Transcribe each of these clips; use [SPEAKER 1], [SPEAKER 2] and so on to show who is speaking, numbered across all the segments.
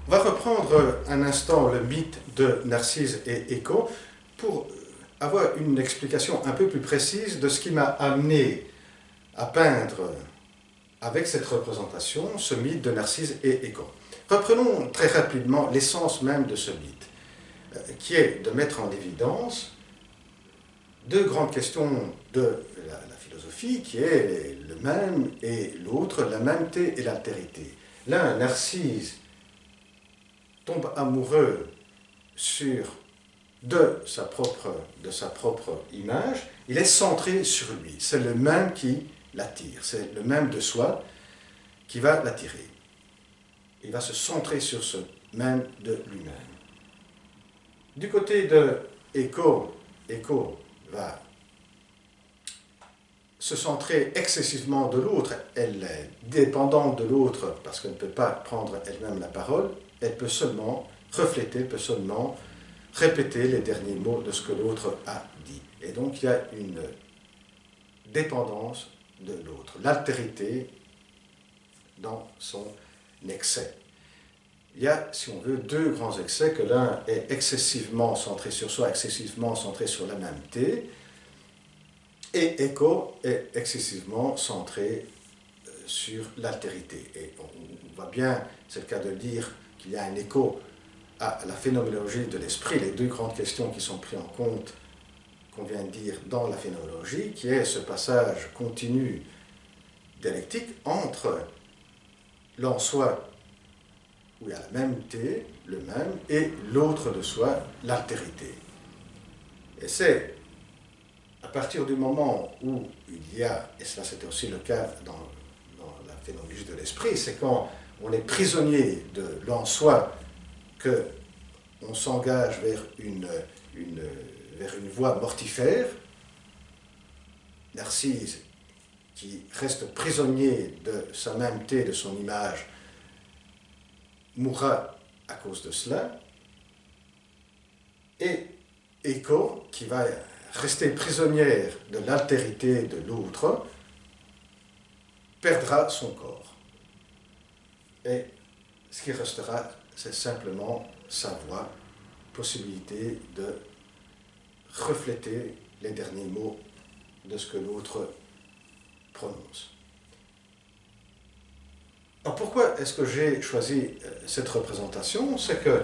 [SPEAKER 1] On va reprendre un instant le mythe de Narcisse et Écho pour avoir une explication un peu plus précise de ce qui m'a amené à peindre avec cette représentation ce mythe de Narcisse et Écho. Reprenons très rapidement l'essence même de ce mythe, qui est de mettre en évidence deux grandes questions de la philosophie, qui est le même et l'autre, la mêmeté et l'altérité. L'un, Narcisse, tombe amoureux de sa propre image, il est centré sur lui, c'est le même qui l'attire, c'est le même de soi qui va l'attirer. Il va se centrer sur ce même de lui-même. Du côté de Écho va se centrer excessivement de l'autre, elle est dépendante de l'autre parce qu'elle ne peut pas prendre elle-même la parole, elle peut seulement refléter, peut seulement répéter les derniers mots de ce que l'autre a dit. Et donc il y a une dépendance de l'autre, l'altérité dans son excès. Il y a, si on veut, deux grands excès, que l'un est excessivement centré sur soi, excessivement centré sur la mêmeté, et Écho est excessivement centré sur l'altérité. Et on voit bien, c'est le cas de dire qu'il y a un écho à la phénoménologie de l'esprit, les deux grandes questions qui sont prises en compte, qu'on vient de dire dans la phénoménologie, qui est ce passage continu dialectique entre l'en-soi, où il y a la mêmeté, le même, et l'autre de soi, l'altérité. Et c'est à partir du moment où il y a, et cela c'était aussi le cas dans la phénoménologie de l'esprit, c'est quand on est prisonnier de l'en-soi qu'on s'engage vers une voie mortifère. Narcisse, qui reste prisonnier de sa mêmeté, de son image, mourra à cause de cela. Et Écho, qui va rester prisonnière de l'altérité de l'autre, perdra son corps. Et ce qui restera, c'est simplement sa voix, possibilité de refléter les derniers mots de ce que l'autre prononce. Alors pourquoi est-ce que j'ai choisi cette représentation? C'est que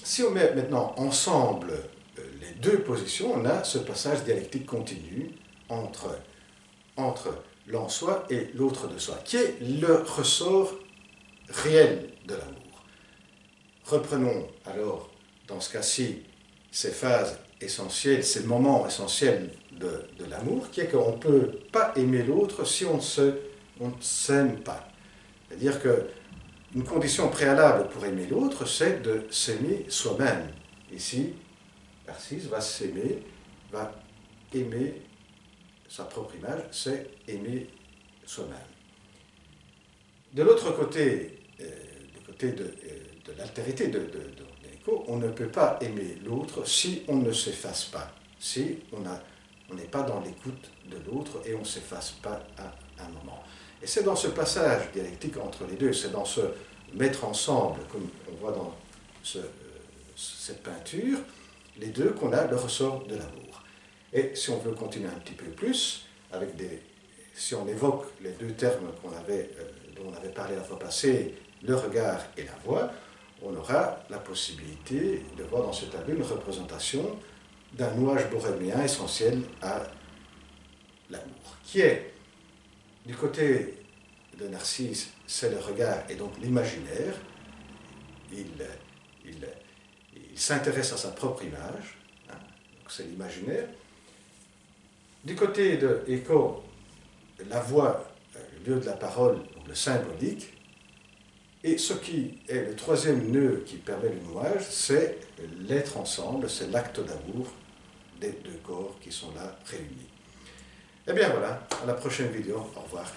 [SPEAKER 1] si on met maintenant ensemble les deux positions, on a ce passage dialectique continu entre l'en-soi et l'autre de soi, qui est le ressort réel de l'amour. Reprenons alors, dans ce cas-ci, ces phases essentielles, ces moments essentiels de l'amour, qui est qu'on ne peut pas aimer l'autre si on ne s'aime pas. C'est-à-dire qu'une condition préalable pour aimer l'autre, c'est de s'aimer soi-même. Ici, Narcisse va s'aimer, va aimer sa propre image, c'est aimer soi-même. De l'autre côté, du côté de l'altérité de l'Écho, on ne peut pas aimer l'autre si on ne s'efface pas, si on n'est pas dans l'écoute de l'autre et on ne s'efface pas à un moment. Et c'est dans ce passage dialectique entre les deux, c'est dans ce mettre ensemble, comme on voit dans cette peinture, les deux qu'on a le ressort de l'amour. Et si on veut continuer un petit peu plus, si on évoque les deux termes dont on avait parlé la fois passée, le regard et la voix, on aura la possibilité de voir dans ce tableau une représentation d'un nuage bohémien essentiel à l'amour, qui est, du côté de Narcisse, c'est le regard et donc l'imaginaire. Il s'intéresse à sa propre image, hein, donc c'est l'imaginaire. Du côté de Écho, la voix, le lieu de la parole, donc le symbolique. Et ce qui est le troisième nœud qui permet le nouage, c'est l'être ensemble, c'est l'acte d'amour des deux corps qui sont là réunis. Eh bien voilà, à la prochaine vidéo, au revoir.